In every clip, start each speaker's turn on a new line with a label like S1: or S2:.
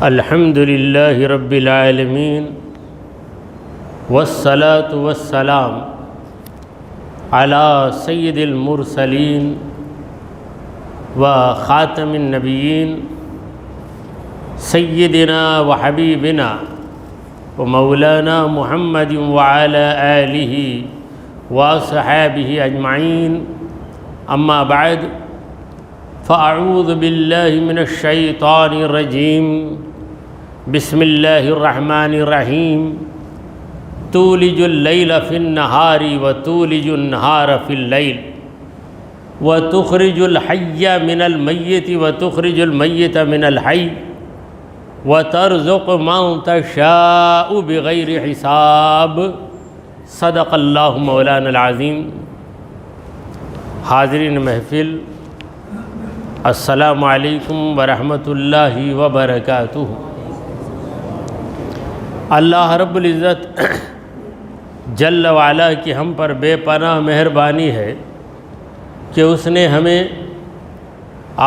S1: الحمد للہ رب العالمین والصلاة والسلام علی سید المرسلین و خاتم النبیین سیدنا و حبیبنا و مولانا محمد وعلی آلہ و صحابہ اجمعین. اما بعد فاعوذ باللہ من الشیطان الرجیم. بسم اللہ الرحمن الرحیم. تولج اللیل فی النہار وتولج النہار فی اللیل وتخرج الحی من المیت وتخرج المیت من الحی وترزق من تشاء بغیر حساب. صدق اللہ مولانا العظیم. حاضرین محفل، السلام علیکم ورحمۃ اللہ وبرکاتہ. اللہ رب العزت جل وعلا کی ہم پر بے پناہ مہربانی ہے کہ اس نے ہمیں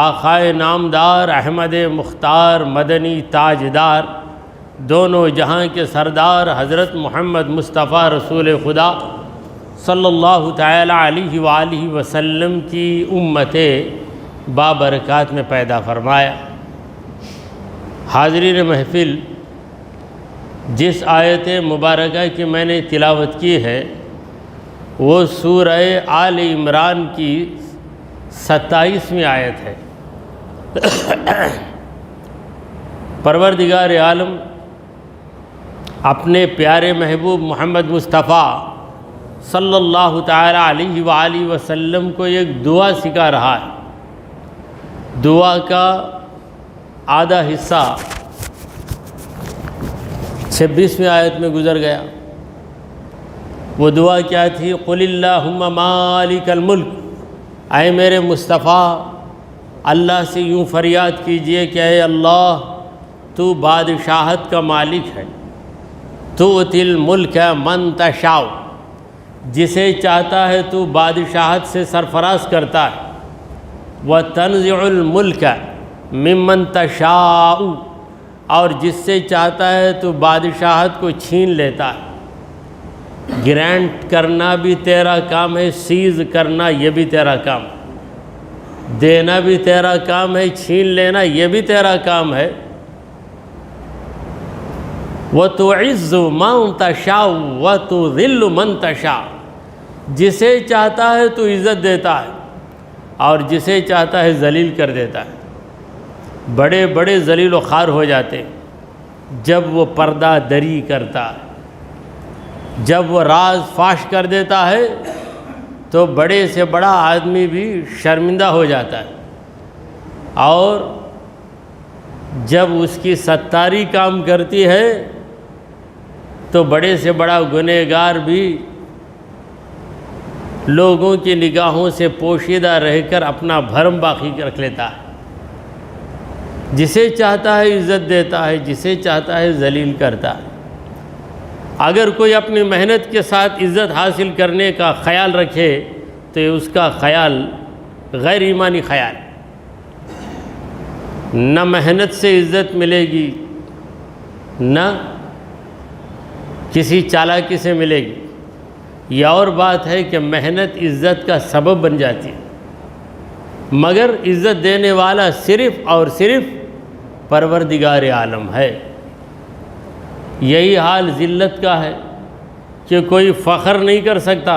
S1: آقائے نامدار احمد مختار مدنی تاجدار دونوں جہاں کے سردار حضرت محمد مصطفیٰ رسول خدا صلی اللہ تعالی علیہ وآلہ وسلم کی امت بابرکات میں پیدا فرمایا. حاضرین محفل، جس آیت مبارکہ کی میں نے تلاوت کی ہے وہ سورہ آل عمران کی 27ویں آیت ہے. پروردگار عالم اپنے پیارے محبوب محمد مصطفیٰ صلی اللہ تعالی علیہ وآلہ وسلم کو ایک دعا سکھا رہا ہے. دعا کا آدھا حصہ 26ویں آیت میں گزر گیا. وہ دعا کیا تھی؟ قل اللہم مالک الملک. اے میرے مصطفیٰ، اللہ سے یوں فریاد کیجئے کہ اے اللہ، تو بادشاہت کا مالک ہے. تؤتی الملک من تشاء، جسے چاہتا ہے تو بادشاہت سے سرفراز کرتا ہے. وتنزع الملک ممن تشاء، اور جس سے چاہتا ہے تو بادشاہت کو چھین لیتا ہے. گرانٹ کرنا بھی تیرا کام ہے، سیز کرنا یہ بھی تیرا کام ہے، دینا بھی تیرا کام ہے، چھین لینا یہ بھی تیرا کام ہے. وتعز من تشاء وتذل من تشاء، جسے چاہتا ہے تو عزت دیتا ہے اور جسے چاہتا ہے ذلیل کر دیتا ہے. بڑے بڑے ذلیل و خوار ہو جاتے جب وہ پردہ دری کرتا ہے. جب وہ راز فاش کر دیتا ہے تو بڑے سے بڑا آدمی بھی شرمندہ ہو جاتا ہے، اور جب اس کی ستاری کام کرتی ہے تو بڑے سے بڑا گنہگار بھی لوگوں کی نگاہوں سے پوشیدہ رہ کر اپنا بھرم باقی رکھ لیتا ہے. جسے چاہتا ہے عزت دیتا ہے، جسے چاہتا ہے ذلیل کرتا ہے. اگر کوئی اپنی محنت کے ساتھ عزت حاصل کرنے کا خیال رکھے تو اس کا خیال غیر ایمانی خیال. نہ محنت سے عزت ملے گی، نہ کسی چالاکی سے ملے گی. یہ اور بات ہے کہ محنت عزت کا سبب بن جاتی ہے، مگر عزت دینے والا صرف اور صرف پروردگار عالم ہے. یہی حال ذلت کا ہے کہ کوئی فخر نہیں کر سکتا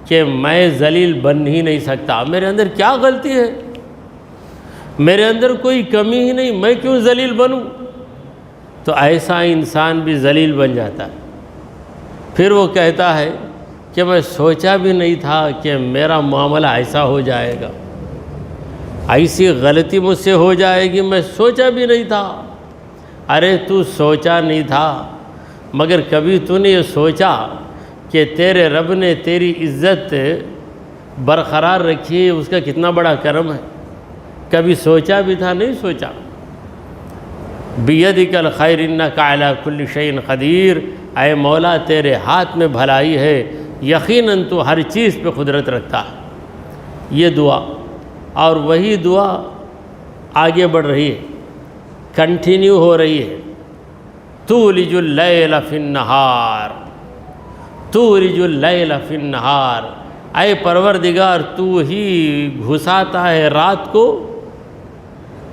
S1: کہ میں ذلیل بن ہی نہیں سکتا. میرے اندر کیا غلطی ہے؟ میرے اندر کوئی کمی ہی نہیں، میں کیوں ذلیل بنوں؟ تو ایسا انسان بھی ذلیل بن جاتا ہے. پھر وہ کہتا ہے کہ میں سوچا بھی نہیں تھا کہ میرا معاملہ ایسا ہو جائے گا، ایسی غلطی مجھ سے ہو جائے گی، میں سوچا بھی نہیں تھا. ارے تو سوچا نہیں تھا، مگر کبھی تو نے یہ سوچا کہ تیرے رب نے تیری عزت برقرار رکھی ہے، اس کا کتنا بڑا کرم ہے؟ کبھی سوچا بھی تھا؟ نہیں سوچا. بیدک الخیر انک علی کل شیء قدیر. اے مولا، تیرے ہاتھ میں بھلائی ہے، یقیناً تو ہر چیز پہ قدرت رکھتا ہے. یہ دعا، اور وہی دعا آگے بڑھ رہی ہے. کنٹینیو ہو رہی ہے۔ تولج اللیل فی النہار، تولج اللیل فی النہار، اے پروردگار تو ہی گھساتا ہے رات کو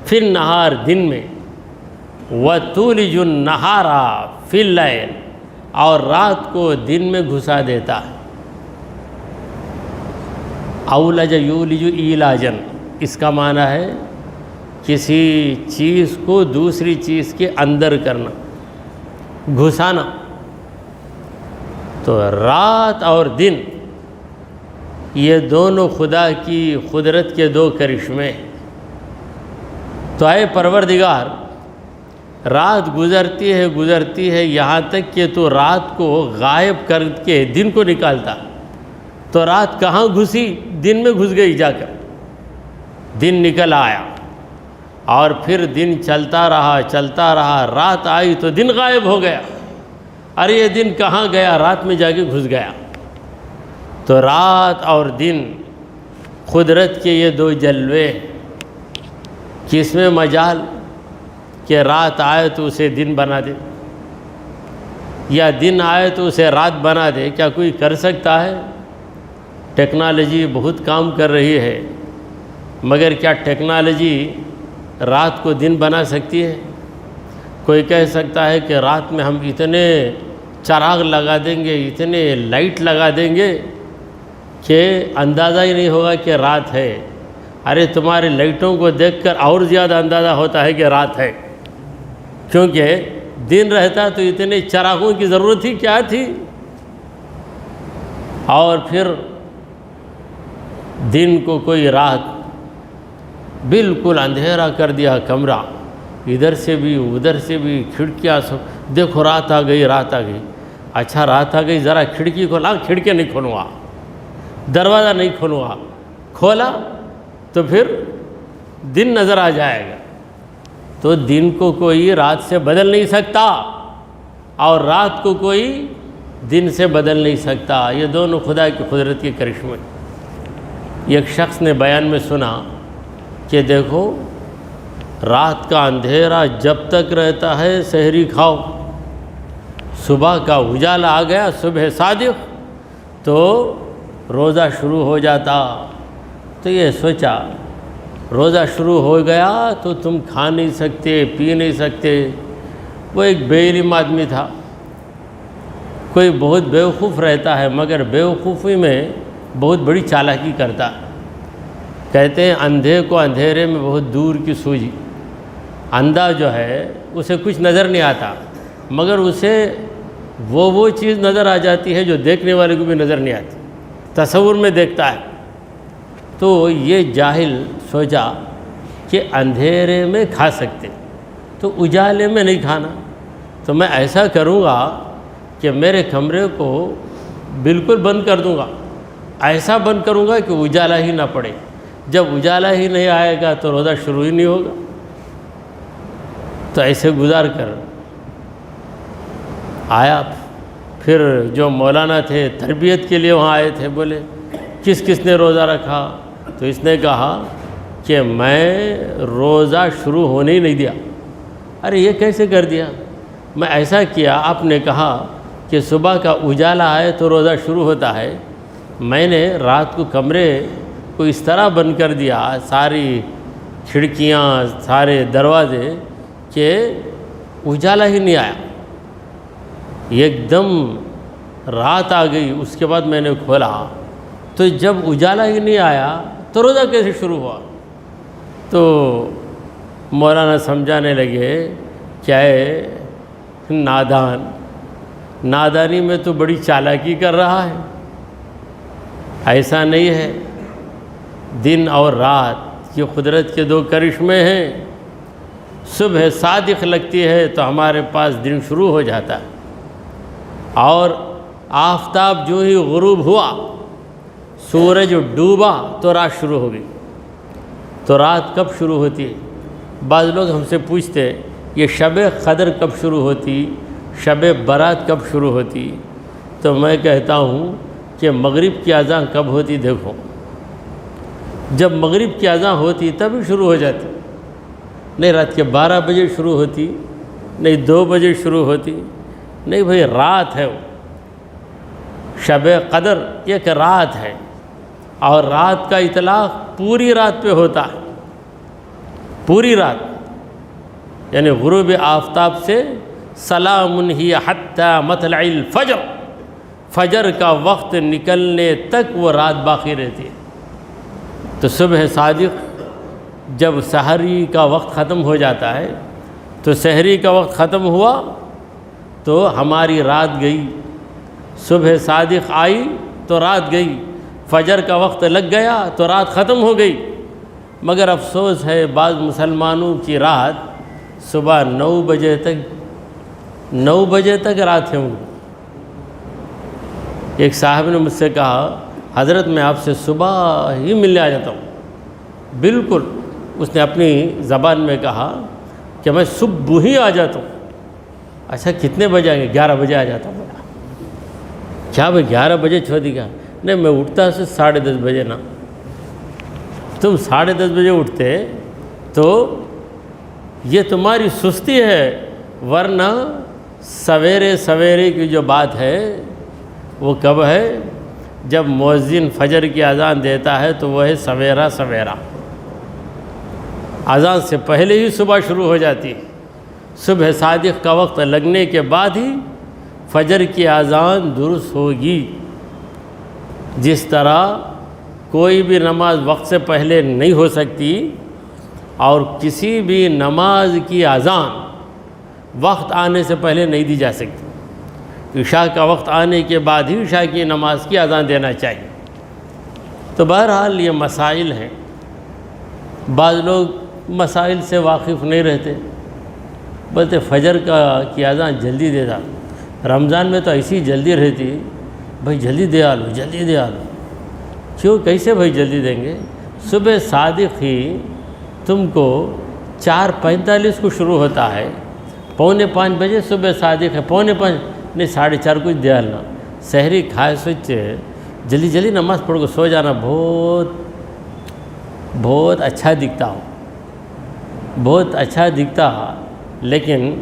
S1: فی النہار دن میں، وتولج النہار فی اللیل، اور رات کو دن میں گھسا دیتا ہے۔ اولج یولج ایلاجن، اس کا معنی ہے کسی چیز کو دوسری چیز کے اندر کرنا، گھسانا۔ تو رات اور دن یہ دونوں خدا کی قدرت کے دو کرشمے ہیں۔ تو اے پروردگار، رات گزرتی ہے یہاں تک کہ تو رات کو غائب کر کے دن کو نکالتا۔ تو رات کہاں گھسی؟ دن میں گھس گئی جا کر، دن نکل آیا، اور پھر دن چلتا رہا، رات آئی تو دن غائب ہو گیا۔ ارے یہ دن کہاں گیا؟ رات میں جا کے گھس گیا۔ تو رات اور دن قدرت کے یہ دو جلوے، کس میں مجال کہ رات آئے تو اسے دن بنا دے، یا دن آئے تو اسے رات بنا دے؟ کیا کوئی کر سکتا ہے؟ ٹیکنالوجی بہت کام کر رہی ہے، مگر کیا ٹیکنالوجی رات کو دن بنا سکتی ہے؟ کوئی کہہ سکتا ہے کہ رات میں ہم اتنے چراغ لگا دیں گے، اتنے لائٹ لگا دیں گے کہ اندازہ ہی نہیں ہوگا کہ رات ہے۔ ارے تمہارے لائٹوں کو دیکھ کر اور زیادہ اندازہ ہوتا ہے کہ رات ہے، کیونکہ دن رہتا تو اتنے چراغوں کی ضرورت ہی کیا تھی۔ اور پھر دن کو کوئی رات بالکل اندھیرا کر دیا کمرہ، ادھر سے بھی ادھر سے بھی کھڑکیاں سب، دیکھو رات آ گئی، رات آ گئی۔ اچھا رات آ گئی، ذرا کھڑکی کھولا، کھڑکی نہیں کھولوں گا، دروازہ نہیں کھولوں گا، کھولا تو پھر دن نظر آ جائے گا۔ تو دن کو کوئی رات سے بدل نہیں سکتا، اور رات کو کوئی دن سے بدل نہیں سکتا۔ یہ دونوں خدا کی قدرت کے کرشمے۔ ایک شخص نے بیان میں سنا کہ دیکھو رات کا اندھیرا جب تک رہتا ہے سحری کھاؤ، صبح کا اجالا آ گیا، صبح صادق، تو روزہ شروع ہو جاتا۔ تو یہ سوچا روزہ شروع ہو گیا تو تم کھا نہیں سکتے، پی نہیں سکتے۔ وہ ایک بے علم آدمی تھا، کوئی بہت بیوقوف رہتا ہے مگر بیوقوفی میں بہت بڑی چالاکی کرتا ہے۔ کہتے ہیں اندھے کو اندھیرے میں بہت دور کی سوجی۔ اندھا جو ہے اسے کچھ نظر نہیں آتا، مگر اسے وہ چیز نظر آ جاتی ہے جو دیکھنے والے کو بھی نظر نہیں آتی، تصور میں دیکھتا ہے۔ تو یہ جاہل سوچا کہ اندھیرے میں کھا سکتے تو اجالے میں نہیں کھانا، تو میں ایسا کروں گا کہ میرے کمرے کو بالکل بند کر دوں گا، ایسا بند کروں گا کہ اجالا ہی نہ پڑے۔ جب اجالا ہی نہیں آئے گا تو روزہ شروع ہی نہیں ہوگا۔ تو ایسے گزار کر آیا۔ پھر جو مولانا تھے تربیت کے لیے وہاں آئے تھے، بولے کس کس نے روزہ رکھا؟ تو اس نے کہا کہ میں روزہ شروع ہونے ہی نہیں دیا۔ ارے یہ کیسے کر دیا؟ میں ایسا کیا، آپ نے کہا کہ صبح کا اجالا آئے تو روزہ شروع ہوتا ہے، میں نے رات کو کمرے کو اس طرح بند کر دیا، ساری کھڑکیاں سارے دروازے، کہ اجالا ہی نہیں آیا۔ ایک دم رات آ گئی، اس کے بعد میں نے کھولا تو جب اجالا ہی نہیں آیا تو روزہ کیسے شروع ہوا؟ تو مولانا سمجھانے لگے کیا ہے نادان، نادانی میں تو بڑی چالاکی کر رہا ہے، ایسا نہیں ہے۔ دن اور رات یہ قدرت کے دو کرشمے ہیں۔ صبح صادق لگتی ہے تو ہمارے پاس دن شروع ہو جاتا ہے، اور آفتاب جو ہی غروب ہوا، سورج ڈوبا تو رات شروع ہو گئی۔ تو رات کب شروع ہوتی ہے؟ بعض لوگ ہم سے پوچھتے یہ شب قدر کب شروع ہوتی، شب برات کب شروع ہوتی؟ تو میں کہتا ہوں کہ مغرب کی اذان کب ہوتی؟ دیکھو جب مغرب کی اذان ہوتی تب ہی شروع ہو جاتی، نہیں رات کے 12 بجے شروع ہوتی، نہیں 2 بجے شروع ہوتی، نہیں بھئی رات ہے وہ، شب قدر ایک رات ہے، اور رات کا اطلاق پوری رات پہ ہوتا ہے، پوری رات، یعنی غروب آفتاب سے سلام ہی حتی مطلع الفجر، فجر کا وقت نکلنے تک وہ رات باقی رہتی ہے۔ تو صبح صادق جب سحری کا وقت ختم ہو جاتا ہے، تو سحری کا وقت ختم ہوا تو ہماری رات گئی، صبح صادق آئی تو رات گئی، فجر کا وقت لگ گیا تو رات ختم ہو گئی۔ مگر افسوس ہے بعض مسلمانوں کی رات صبح 9 بجے تک رات ہے۔ ایک صاحب نے مجھ سے کہا حضرت میں آپ سے صبح ہی ملنے آ جاتا ہوں، بالکل، اس نے اپنی زبان میں کہا کہ میں صبح ہی آ جاتا ہوں۔ اچھا کتنے بجے آئیں گے؟ 11 بجے آ جاتا ہوں۔ کیا بھائی 11 بجے چھوڑ دی گیا؟ نہیں میں اٹھتا سے 10:30 بجے نا۔ تم 10:30 بجے اٹھتے تو یہ تمہاری سستی ہے، ورنہ سویرے کی جو بات ہے وہ کب ہے؟ جب مؤذن فجر کی اذان دیتا ہے تو وہ ہے سویرا، اذان سے پہلے ہی صبح شروع ہو جاتی ہے۔ صبح صادق کا وقت لگنے کے بعد ہی فجر کی اذان درست ہوگی۔ جس طرح کوئی بھی نماز وقت سے پہلے نہیں ہو سکتی، اور کسی بھی نماز کی اذان وقت آنے سے پہلے نہیں دی جا سکتی، عشاء کا وقت آنے کے بعد ہی عشاء کی نماز کی اذان دینا چاہیے۔ تو بہرحال یہ مسائل ہیں، بعض لوگ مسائل سے واقف نہیں رہتے، بولتے فجر کی اذان جلدی دے دا۔ رمضان میں تو ایسی جلدی رہتی، بھائی جلدی دے آلو، جلدی دے آلو۔ کیوں؟ کیسے بھائی جلدی دیں گے؟ صبح صادق ہی تم کو 4:45 کو شروع ہوتا ہے، 4:45 بجے صبح صادق ہے، 4:45 نہیں 4:30 کچھ دے آلنا، سحری کھائے سوچے جلدی نماز پڑھ کو سو جانا، بہت اچھا دکھتا ہو، بہت اچھا دکھتا، لیکن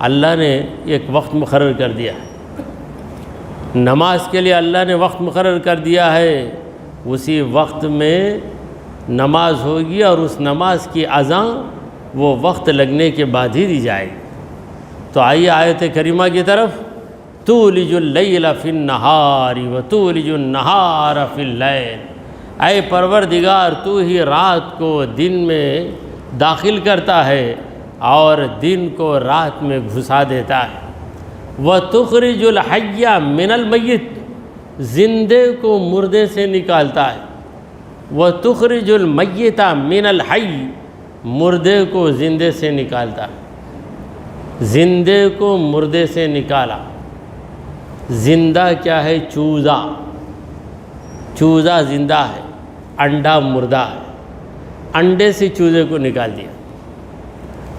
S1: اللہ نے ایک وقت مقرر کر دیا ہے، نماز کے لیے اللہ نے وقت مقرر کر دیا ہے، اسی وقت میں نماز ہوگی، اور اس نماز کی اذان وہ وقت لگنے کے بعد ہی دی جائے گی۔ تو آئیے آیت کریمہ کی طرف، تولج اللیل فی النہار وتولج النہار فی اللیل، اے پروردگار تو ہی رات کو دن میں داخل کرتا ہے اور دن کو رات میں گھسا دیتا ہے۔ وتخرج الحی من المیت، زندے کو مردے سے نکالتا ہے۔ وتخرج المیت من الحی، مردے کو زندے سے نکالتا ہے۔ زندے کو مردے سے نکالا۔ زندہ کیا ہے؟ چوزا، چوزا زندہ ہے، انڈا مردہ ہے، انڈے سے چوزے کو نکال دیا۔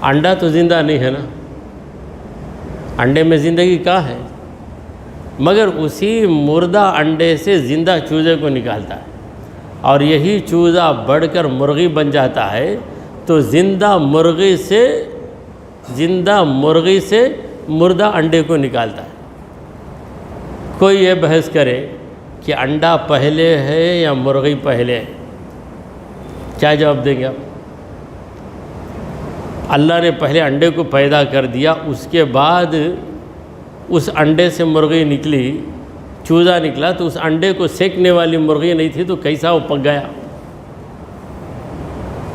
S1: انڈا تو زندہ نہیں ہے نا، انڈے میں زندگی کہاں ہے؟ مگر اسی مردہ انڈے سے زندہ چوزے کو نکالتا ہے، اور یہی چوزا بڑھ کر مرغی بن جاتا ہے، تو زندہ مرغی سے مردہ انڈے کو نکالتا ہے۔ کوئی یہ بحث کرے کہ انڈا پہلے ہے یا مرغی پہلے ہے، کیا جواب دیں گے آپ؟ اللہ نے پہلے انڈے کو پیدا کر دیا، اس کے بعد اس انڈے سے مرغی نکلی، چوزا نکلا، تو اس انڈے کو سینکنے والی مرغی نہیں تھی تو کیسا وہ پک گیا؟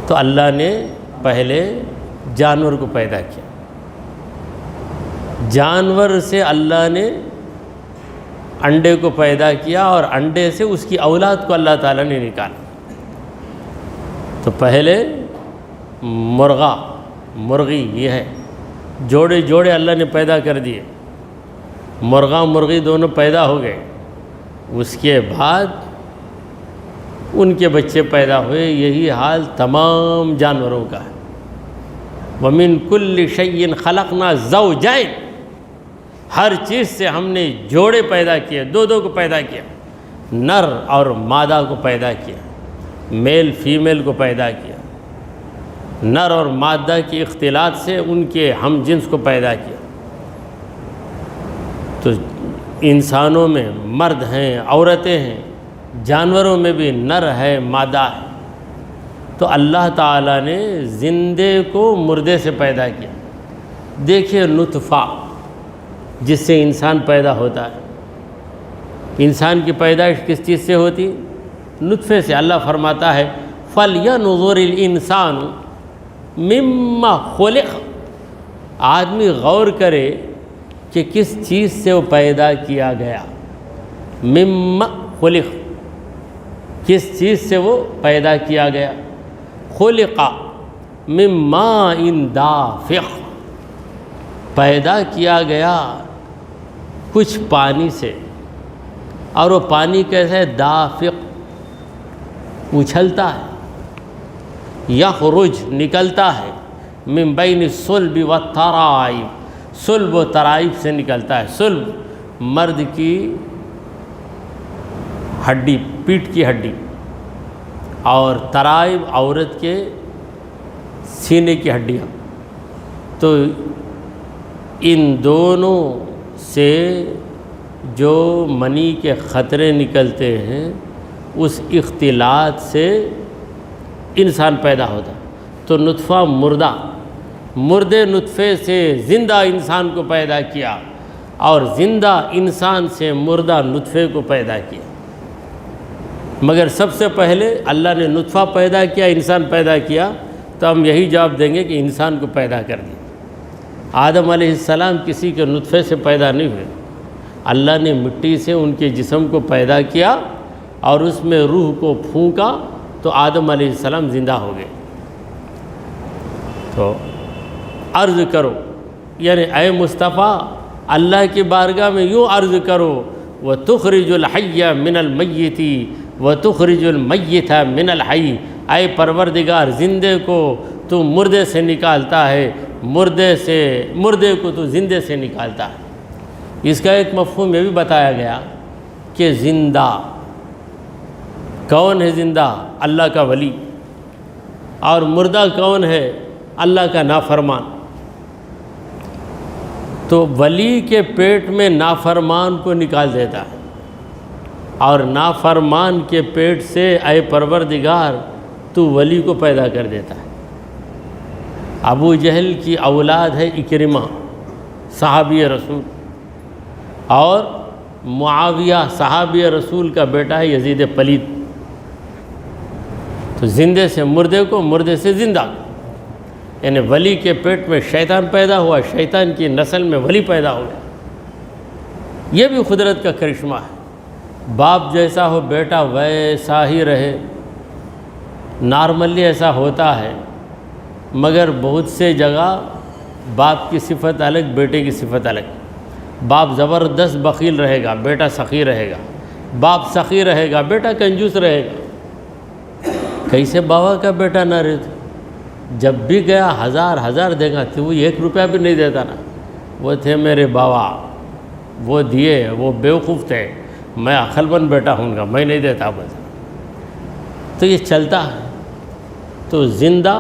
S1: تو اللہ نے پہلے جانور کو پیدا کیا، جانور سے اللہ نے انڈے کو پیدا کیا، اور انڈے سے اس کی اولاد کو اللہ تعالیٰ نے نکالا۔ تو پہلے مرغی یہ ہے، جوڑے اللہ نے پیدا کر دیے، مرغا مرغی دونوں پیدا ہو گئے، اس کے بعد ان کے بچے پیدا ہوئے۔ یہی حال تمام جانوروں کا ہے۔ وَمِن كُلِّ شَيْءٍ خَلَقْنَا زَوْجَيْنِ، ہر چیز سے ہم نے جوڑے پیدا کیے، دو کو پیدا کیا، نر اور مادہ کو پیدا کیا، میل فیمیل کو پیدا کیا۔ نر اور مادہ کی اختلاط سے ان کے ہم جنس کو پیدا کیا۔ تو انسانوں میں مرد ہیں، عورتیں ہیں، جانوروں میں بھی نر ہے، مادہ ہے۔ تو اللہ تعالیٰ نے زندے کو مردے سے پیدا کیا۔ دیکھیے نطفہ جس سے انسان پیدا ہوتا ہے، انسان کی پیدائش کس چیز سے ہوتی؟ نطفے سے۔ اللہ فرماتا ہے فَلْيَنْظُرِ الْإِنسَانُ مِمَّا خُلِقَ، آدمی غور کرے کہ کس چیز سے وہ پیدا کیا گیا۔ مِمَّا خُلِقَ، کس چیز سے وہ پیدا کیا گیا؟ خُلِقَ مِن مَاءٍ دَافِقٍ، پیدا کیا گیا کچھ پانی سے، اور وہ پانی کیسا ہے؟ دافق، اچھلتا ہے، یخرج، نکلتا ہے، من بین الصلب والترائب، صلب و ترائب سے نکلتا ہے۔ صلب مرد کی ہڈی، پیٹھ کی ہڈی، اور ترائب عورت کے سینے کی ہڈیاں۔ تو ان دونوں سے جو منی کے خطرے نکلتے ہیں، اس اختلاط سے انسان پیدا ہوتا ہے۔ تو نطفہ مردہ، مردے نطفے سے زندہ انسان کو پیدا کیا، اور زندہ انسان سے مردہ نطفے کو پیدا کیا۔ مگر سب سے پہلے اللہ نے نطفہ پیدا کیا، انسان پیدا کیا، تو ہم یہی جواب دیں گے کہ انسان کو پیدا کر دیا۔ آدم علیہ السلام کسی کے نطفے سے پیدا نہیں ہوئے، اللہ نے مٹی سے ان کے جسم کو پیدا کیا اور اس میں روح کو پھونکا، تو آدم علیہ السلام زندہ ہو گئے۔ تو عرض کرو، یعنی اے مصطفیٰ اللہ کی بارگاہ میں یوں عرض کرو، وَتُخْرِجُ الْحَيَّ مِنَ الْمَيِّتِ وَتُخْرِجُ الْمَيِّتَ مِنَ الْحَيِّ، اے پروردگار زندے کو تو مردے سے نکالتا ہے، مردے کو تو زندے سے نکالتا ہے۔ اس کا ایک مفہوم یہ بھی بتایا گیا کہ زندہ کون ہے؟ زندہ اللہ کا ولی، اور مردہ کون ہے؟ اللہ کا نافرمان۔ تو ولی کے پیٹ میں نافرمان کو نکال دیتا ہے، اور نافرمان کے پیٹ سے اے پروردگار تو ولی کو پیدا کر دیتا ہے۔ ابو جہل کی اولاد ہے اکرمہ صحابی رسول، اور معاویہ صحابی رسول کا بیٹا ہے یزید پلید۔ تو زندے سے مردے کو، مردے سے زندہ کو، یعنی ولی کے پیٹ میں شیطان پیدا ہوا، شیطان کی نسل میں ولی پیدا ہو گیا۔ یہ بھی قدرت کا کرشمہ ہے۔ باپ جیسا ہو بیٹا ویسا ہی رہے، نارملی ایسا ہوتا ہے، مگر بہت سے جگہ باپ کی صفت الگ، بیٹے کی صفت الگ۔ باپ زبردست بخیل رہے گا، بیٹا سخی رہے گا، باپ سخی رہے گا، بیٹا کنجوس رہے گا۔ کیسے بابا کا بیٹا نہ رہے؟ جب بھی گیا ہزار دے گا، تو وہ 1 روپیہ بھی نہیں دیتا نا۔ وہ تھے میرے بابا، وہ دیے، وہ بیوقوف تھے، میں عقل مند بیٹا ہوں گا، میں نہیں دیتا بس۔ تو یہ چلتا ہے۔ تو زندہ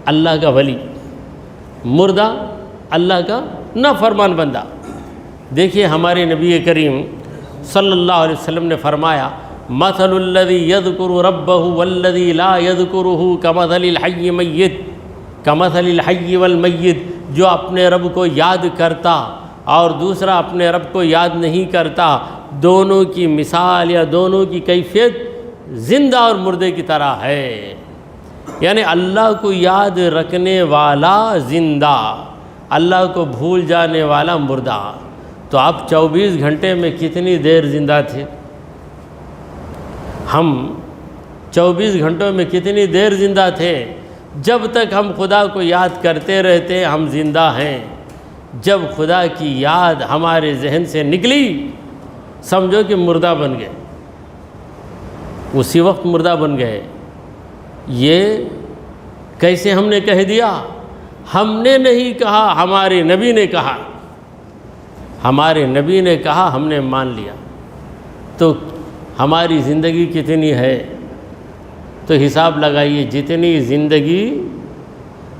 S1: اللہ کا ولی، مردہ اللہ کا نافرمان بندہ۔ دیکھیے ہمارے نبی کریم صلی اللہ علیہ وسلم نے فرمایا مثل الذی یذکر ربہ والذی لا یذکرہ کمثل الحی میت، کمثل الحی والمیت، جو اپنے رب کو یاد کرتا اور دوسرا اپنے رب کو یاد نہیں کرتا، دونوں کی مثال یا دونوں کی کیفیت زندہ اور مردے کی طرح ہے۔ یعنی اللہ کو یاد رکھنے والا زندہ، اللہ کو بھول جانے والا مردہ۔ تو آپ 24 گھنٹے میں کتنی دیر زندہ تھے؟ ہم 24 گھنٹوں میں کتنی دیر زندہ تھے؟ جب تک ہم خدا کو یاد کرتے رہتے ہم زندہ ہیں۔ جب خدا کی یاد ہمارے ذہن سے نکلی، سمجھو کہ مردہ بن گئے، اسی وقت مردہ بن گئے۔ یہ کیسے ہم نے کہہ دیا؟ ہم نے نہیں کہا، ہمارے نبی نے کہا، ہمارے نبی نے کہا، ہم نے مان لیا۔ تو ہماری زندگی کتنی ہے؟ تو حساب لگائیے، جتنی زندگی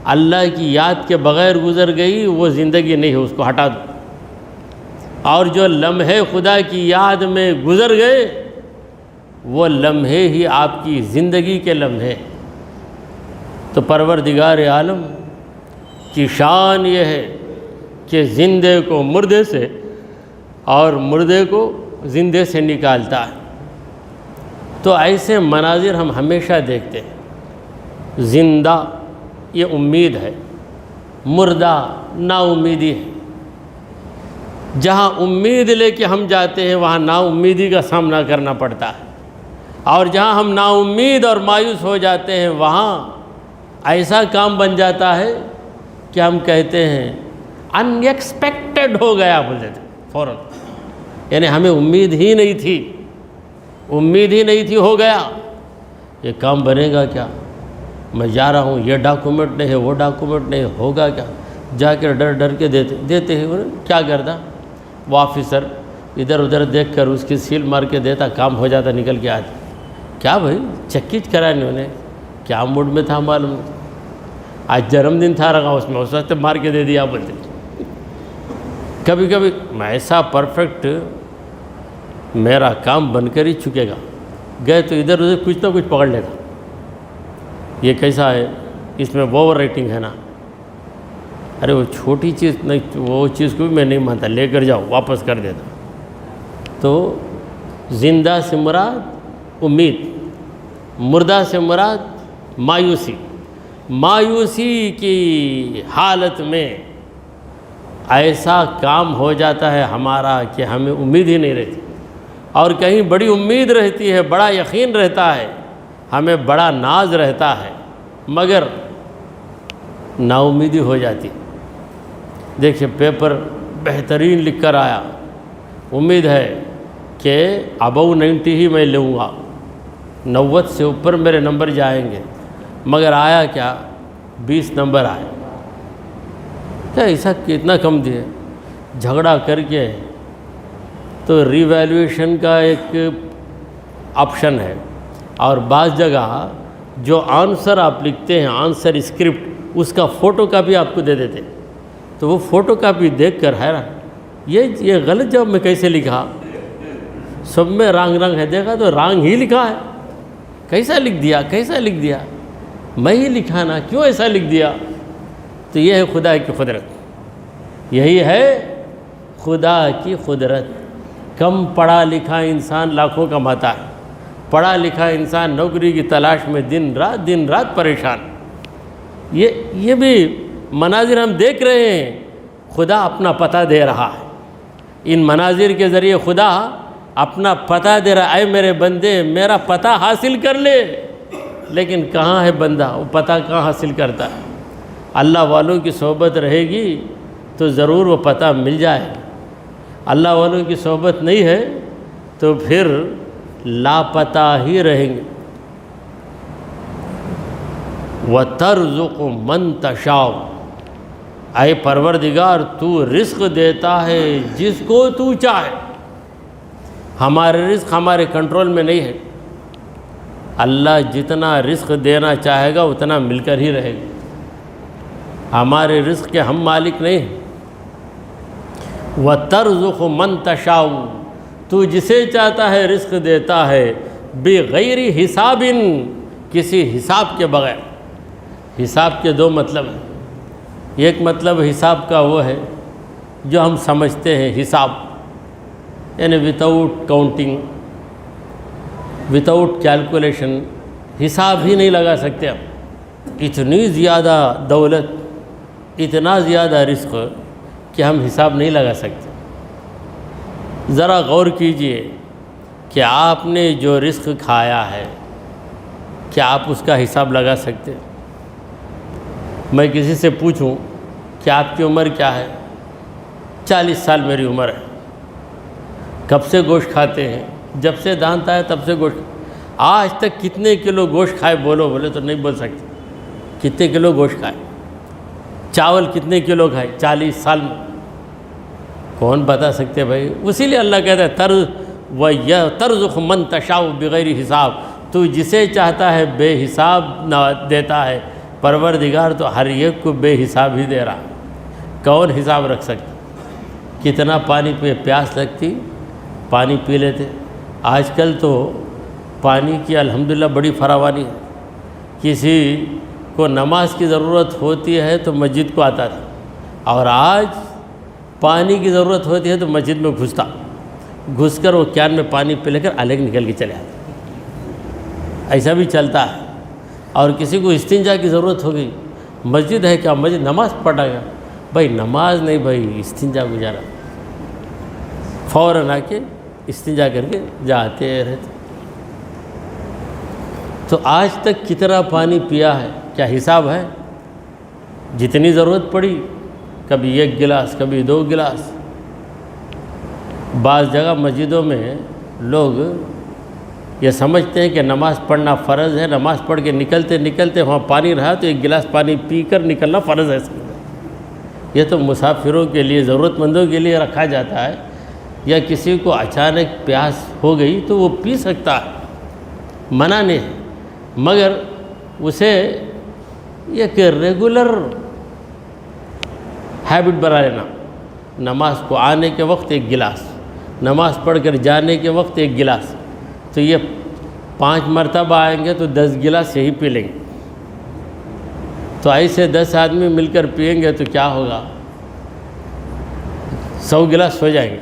S1: اللہ کی یاد کے بغیر گزر گئی وہ زندگی نہیں ہے، اس کو ہٹا دو۔ اور جو لمحے خدا کی یاد میں گزر گئے وہ لمحے ہی آپ کی زندگی کے لمحے۔ تو پروردگار عالم کی شان یہ ہے کہ زندے کو مردے سے اور مردے کو زندے سے نکالتا ہے۔ تو ایسے مناظر ہم ہمیشہ دیکھتے ہیں۔ زندہ یہ امید ہے، مردہ نا امیدی ہے۔ جہاں امید لے کے ہم جاتے ہیں وہاں نا امیدی کا سامنا کرنا پڑتا ہے، اور جہاں ہم نا امید اور مایوس ہو جاتے ہیں وہاں ایسا کام بن جاتا ہے کہ ہم کہتے ہیں ان ایکسپیکٹڈ ہو گیا، بول دیتے فوراً، یعنی ہمیں امید ہی نہیں تھی، امید ہی نہیں تھی، ہو گیا۔ یہ کام بنے گا کیا؟ میں جا رہا ہوں، یہ ڈاکومنٹ نہیں ہے، وہ ڈاکومنٹ نہیں ہے، ہوگا کیا؟ جا کے ڈر ڈر کے دیتے ہیں۔ کیا کرتا وہ آفیسر؟ ادھر ادھر دیکھ کر اس کی سیل مار کے دیتا، کام ہو جاتا، نکل کے آتا۔ کیا بھائی چکیچ کرا انہوں نے، کیا موڈ میں تھا معلوم نہیں، آج جنم دن تھا رکھا اس میں، اس وقت مار کے دے دیا بولتے۔ کبھی کبھی ایسا پرفیکٹ میرا کام بن کر ہی چکے گا، گئے تو ادھر ادھر کچھ نہ کچھ پکڑ لیتا، یہ کیسا ہے، اس میں اوور ریٹنگ ہے نا، ارے وہ چھوٹی چیز نہیں، وہ چیز کو بھی میں نہیں مانتا، لے کر جاؤ، واپس کر دیتا۔ تو زندہ سے مراد امید، مردہ سے مراد مایوسی۔ مایوسی کی حالت میں ایسا کام ہو جاتا ہے ہمارا کہ ہمیں امید ہی نہیں رہتی، اور کہیں بڑی امید رہتی ہے، بڑا یقین رہتا ہے، ہمیں بڑا ناز رہتا ہے، مگر نا امیدی ہو جاتی۔ دیکھیے پیپر بہترین لکھ کر آیا، امید ہے کہ ابو 90 ہی میں لوں گا، 90 سے اوپر میرے نمبر جائیں گے، مگر آیا کیا 20 نمبر آئے۔ کیا ایسا کتنا کم دیے؟ جھگڑا کر کے تو ری ویلیویشن کا ایک آپشن ہے، اور بعض جگہ جو آنسر آپ لکھتے ہیں، آنسر اسکرپٹ، اس کا فوٹو کاپی آپ کو دے دیتے، تو وہ فوٹو کاپی دیکھ کر حیران، یہ غلط جواب میں کیسے لکھا؟ سب میں رانگ ہے، دیکھا تو رانگ ہی لکھا ہے، کیسا لکھ دیا، کیسا لکھ دیا؟ میں ہی لکھا نا، کیوں ایسا لکھ دیا؟ تو یہ ہے خدا کی قدرت، یہی ہے خدا کی قدرت۔ کم پڑھا لکھا انسان لاکھوں کماتا ہے، پڑھا لکھا انسان نوکری کی تلاش میں دن رات پریشان۔ یہ بھی مناظر ہم دیکھ رہے ہیں، خدا اپنا پتہ دے رہا ہے، ان مناظر کے ذریعے خدا اپنا پتہ دے رہا ہے، اے میرے بندے میرا پتہ حاصل کر لے۔ لیکن کہاں ہے بندہ، وہ پتہ کہاں حاصل کرتا ہے؟ اللہ والوں کی صحبت رہے گی تو ضرور وہ پتہ مل جائے، اللہ والوں کی صحبت نہیں ہے تو پھر لاپتہ ہی رہیں گے۔ وَتَرْزُقُ مَن تَشَاءُ، اے پروردگار تو رزق دیتا ہے جس کو تو چاہے۔ ہمارے رزق ہمارے کنٹرول میں نہیں ہے، اللہ جتنا رزق دینا چاہے گا اتنا مل کر ہی رہے گا، ہمارے رزق کے ہم مالک نہیں ہیں۔ وَتَرْزُقُ مَن تَشَاءُ، تو جسے چاہتا ہے رزق دیتا ہے، بغیر حساب، کسی حساب کے بغیر۔ حساب کے دو مطلب ہیں، ایک مطلب حساب کا وہ ہے جو ہم سمجھتے ہیں حساب، یعنی وداؤٹ کاؤنٹنگ، وداؤٹ کیلکولیشن، حساب ہی نہیں لگا سکتے ہم۔ اتنی زیادہ دولت، اتنا زیادہ رزق کہ ہم حساب نہیں لگا سکتے۔ ذرا غور کیجئے کہ آپ نے جو رزق کھایا ہے کیا آپ اس کا حساب لگا سکتے؟ میں کسی سے پوچھوں کہ آپ کی عمر کیا ہے؟ 40 سال میری عمر ہے۔ کب سے گوشت کھاتے ہیں؟ جب سے دانت آیا تب سے گوشت۔ آج تک کتنے کلو گوشت کھائے بولے تو نہیں بول سکتے۔ کتنے کلو گوشت کھائے؟ چاول کتنے کلو کھائے 40 سال میں؟ کون بتا سکتے بھائی؟ اسی لیے اللہ کہتا ہے ترزق من تشاء بغیر حساب، تو جسے چاہتا ہے بے حساب نہ دیتا ہے، پروردگار تو ہر ایک کو بے حساب ہی دے رہا، کون حساب رکھ سکتا؟ کتنا پانی پہ پیاس لگتی پانی پی لیتے۔ آج کل تو پانی کی الحمدللہ بڑی فراوانی ہے، کسی کو نماز کی ضرورت ہوتی ہے تو مسجد کو آتا تھا، اور آج پانی کی ضرورت ہوتی ہے تو مسجد میں گھس کر وہ کین میں پانی پی لے کر الگ نکل کے چلے آتے، ایسا بھی چلتا ہے۔ اور کسی کو استنجا کی ضرورت ہو گئی، مسجد ہے کیا، مسجد نماز پڑھا گیا، بھائی نماز نہیں بھائی استنجا گزارا، فوراً آ کے استنجا کر کے جاتے رہتے۔ تو آج تک کتنا پانی پیا ہے کیا حساب ہے؟ جتنی ضرورت پڑی، کبھی 1 گلاس کبھی 2 گلاس۔ بعض جگہ مسجدوں میں لوگ یہ سمجھتے ہیں کہ نماز پڑھنا فرض ہے، نماز پڑھ کے نکلتے وہاں پانی رہا تو 1 گلاس پانی پی کر نکلنا فرض ہے۔ یہ تو مسافروں کے لیے، ضرورت مندوں کے لیے رکھا جاتا ہے، یا کسی کو اچانک پیاس ہو گئی تو وہ پی سکتا ہے، منع نہیں ہے، مگر اسے ایک ریگولر ہیبٹ بنا لینا۔ نماز کو آنے کے وقت 1 گلاس، نماز پڑھ کر جانے کے وقت 1 گلاس، تو یہ 5 مرتبہ آئیں گے تو 10 گلاس یہی پی لیں گے۔ تو ایسے 10 آدمی مل کر پئیں گے تو کیا ہوگا، 100 گلاس ہو جائیں گے۔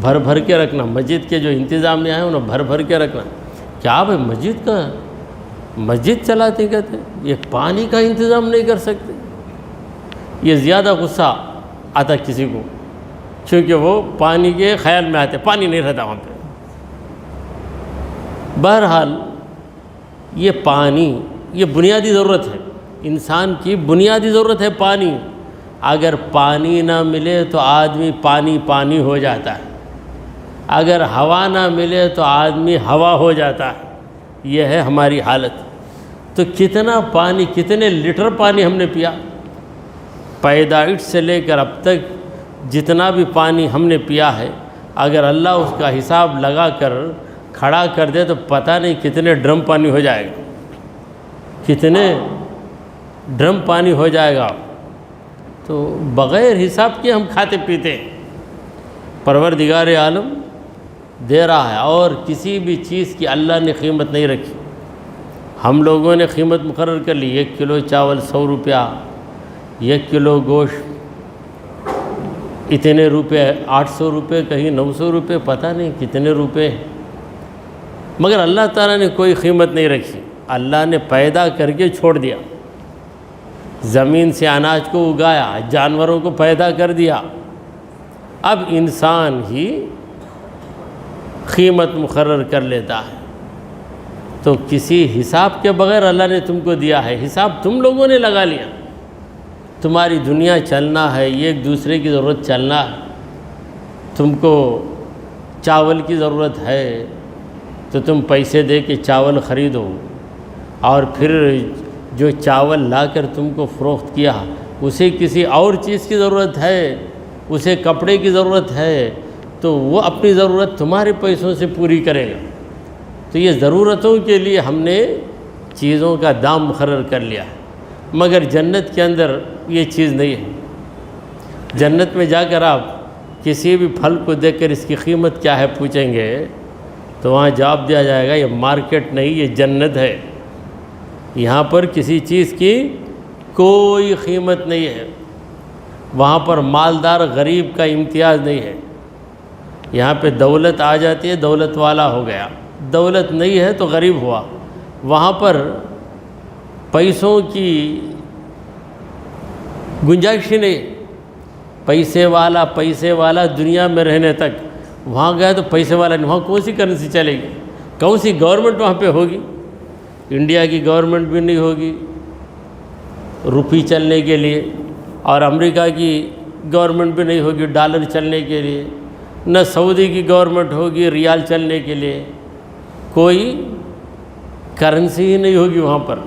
S1: بھر کے رکھنا، مسجد کے جو انتظامیہ ہیں انہیں بھر کے رکھنا۔ کیا بھائی مسجد چلاتے کہتے یہ پانی کا انتظام نہیں کر سکتے؟ یہ زیادہ غصہ آتا کسی کو، چونکہ وہ پانی کے خیال میں آتے، پانی نہیں رہتا وہاں پہ۔ بہرحال یہ پانی یہ بنیادی ضرورت ہے، انسان کی بنیادی ضرورت ہے پانی۔ اگر پانی نہ ملے تو آدمی پانی ہو جاتا ہے، اگر ہوا نہ ملے تو آدمی ہوا ہو جاتا ہے۔ یہ ہے ہماری حالت۔ تو کتنا پانی، کتنے لیٹر پانی ہم نے پیا، پیدائش سے لے کر اب تک جتنا بھی پانی ہم نے پیا ہے، اگر اللہ اس کا حساب لگا کر کھڑا کر دے تو پتہ نہیں کتنے ڈرم پانی ہو جائے گا، کتنے ڈرم پانی ہو جائے گا۔ تو بغیر حساب کے ہم کھاتے پیتے ہیں۔ پروردگار عالم دے رہا ہے، اور کسی بھی چیز کی اللہ نے قیمت نہیں رکھی۔ ہم لوگوں نے قیمت مقرر کر لی، 1 کلو چاول 100 روپیہ، 1 کلو گوشت اتنے روپے، 800 روپے، کہیں 900 روپے، پتہ نہیں کتنے روپے۔ مگر اللہ تعالیٰ نے کوئی قیمت نہیں رکھی، اللہ نے پیدا کر کے چھوڑ دیا، زمین سے اناج کو اگایا، جانوروں کو پیدا کر دیا، اب انسان ہی قیمت مقرر کر لیتا ہے۔ تو کسی حساب کے بغیر اللہ نے تم کو دیا ہے، حساب تم لوگوں نے لگا لیا۔ تمہاری دنیا چلنا ہے، ایک دوسرے کی ضرورت چلنا ہے۔ تم کو چاول کی ضرورت ہے تو تم پیسے دے کے چاول خریدو، اور پھر جو چاول لا کر تم کو فروخت کیا اسے کسی اور چیز کی ضرورت ہے، اسے کپڑے کی ضرورت ہے، تو وہ اپنی ضرورت تمہارے پیسوں سے پوری کرے گا۔ تو یہ ضرورتوں کے لیے ہم نے چیزوں کا دام مقرر کر لیا ہے، مگر جنت کے اندر یہ چیز نہیں ہے۔ جنت میں جا کر آپ کسی بھی پھل کو دیکھ کر اس کی قیمت کیا ہے پوچھیں گے تو وہاں جواب دیا جائے گا یہ مارکیٹ نہیں، یہ جنت ہے۔ یہاں پر کسی چیز کی کوئی قیمت نہیں ہے، وہاں پر مالدار غریب کا امتیاز نہیں ہے۔ یہاں پہ دولت آ جاتی ہے، دولت والا ہو گیا، دولت نہیں ہے تو غریب ہوا۔ وہاں پر پیسوں کی گنجائش ہی نہیں، پیسے والا دنیا میں رہنے تک، وہاں گیا تو پیسے والا نہیں، وہاں کون سی کرنسی چلے گی، کون سی گورنمنٹ وہاں پہ ہوگی؟ انڈیا کی گورنمنٹ بھی نہیں ہوگی روپی چلنے کے لیے، اور امریکہ کی گورنمنٹ بھی نہیں ہوگی ڈالر چلنے کے لیے، نہ سعودی کی گورنمنٹ ہوگی ریال چلنے کے لیے، کوئی کرنسی ہی نہیں ہوگی وہاں پر۔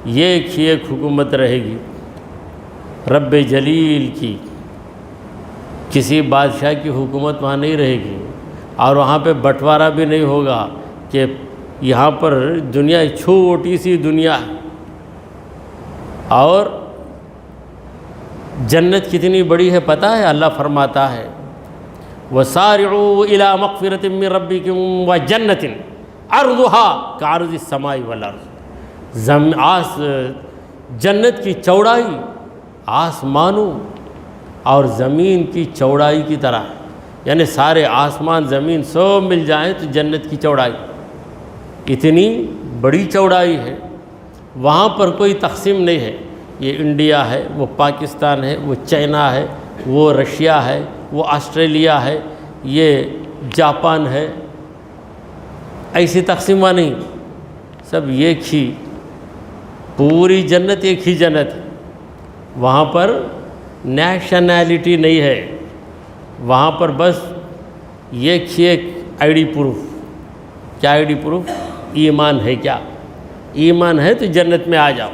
S1: ایک ہی ایک حکومت رہے گی رب جلیل کی، کسی بادشاہ کی حکومت وہاں نہیں رہے گی، اور وہاں پہ بٹوارہ بھی نہیں ہوگا کہ یہاں پر دنیا چھوٹی سی دنیا ہے، اور جنت کتنی بڑی ہے پتہ ہے؟ اللہ فرماتا ہے وَسَارِعُوا إِلَىٰ مَغْفِرَةٍ مِّن رَبِّكُمْ وَجَنَّةٍ عَرْضُهَا كَعَرْضِ السَّمَاءِ وَالْأَرْضِ۔ جنت کی چوڑائی آسمانوں اور زمین کی چوڑائی کی طرح ہے، یعنی سارے آسمان زمین سب مل جائیں تو جنت کی چوڑائی اتنی بڑی چوڑائی ہے، وہاں پر کوئی تقسیم نہیں ہے، یہ انڈیا ہے، وہ پاکستان ہے، وہ چائنا ہے، وہ رشیا ہے، وہ آسٹریلیا ہے، یہ جاپان ہے، ایسی تقسیمہ نہیں، سب ایک ہی، پوری جنت ایک ہی جنت ہے۔ وہاں پر نیشنلٹی نہیں ہے، وہاں پر بس ایک ہی ایک آئی ڈی پروف۔ کیا آئی ڈی پروف؟ ایمان ہے کیا؟ ایمان ہے تو جنت میں آ جاؤ،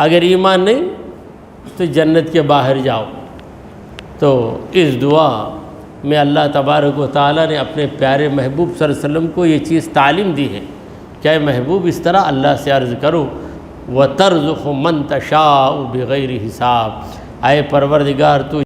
S1: اگر ایمان نہیں تو جنت کے باہر جاؤ۔ تو اس دعا میں اللہ تبارک و تعالیٰ نے اپنے پیارے محبوب صلی اللہ علیہ وسلم کو یہ چیز تعلیم دی ہے کہ اے محبوب اس طرح اللہ سے عرض کرو وَتَرْزُقُ مَن تَشَاءُ بِغَيْرِ حساب، اے پروردگار تو